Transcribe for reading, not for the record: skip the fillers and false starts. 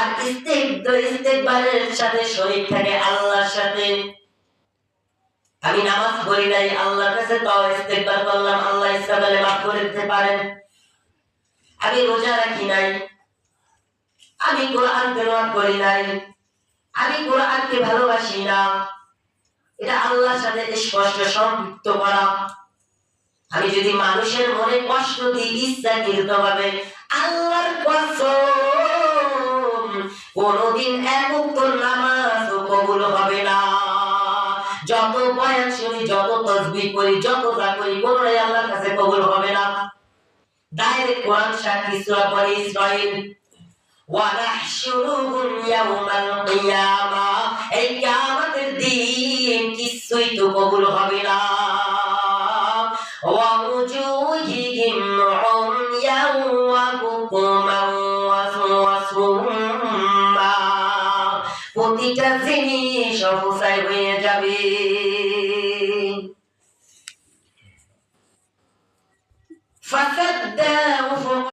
আর ইস্তেগফারের সাথে শরীক থাকে আল্লাহর সাথে। আমি নামাজ পড়ি নাই, আল্লাহর কাছে তাও ইস্তেগফার করলাম, আল্লাহ ইচ্ছা করলে মাফ করে দিতে পারেন। আমি রোজা রাখি নাই, আমি কোরআন তেলাওয়াত করি নাই, আমি কোরআনকে ভালোবাসি না, এটা আল্লাহর সাথে স্পষ্ট সম্পৃক্ত করা। আমি যদি মানুষের মনে কষ্ট দিই ইচ্ছাকৃতভাবে, আল্লাহর কসম কোনদিন এক ওয়াক্ত নামাজ কবুল হবে না। যত বয়ান শুনি, যত তাসবিহ করি, যত যা করি, কোনটাই আল্লাহর কাছে কবুল হবে না। ডাইরেক্ট কোরআন সাক্ষী সূরা বনী ইসরাঈল, ওয়া নাহশুরুহুম ইয়াওমাল কিয়ামাহ, এই কিয়ামতের দিন কিছুই তো কবুল হবে না। ওয়া উজুহিহিম উময়ান ওয়া বুকুমান ওয়া সুম্মা, প্রতিটা জিনিস অবসায় হয়ে যাবে। ফাসাদ্দাহু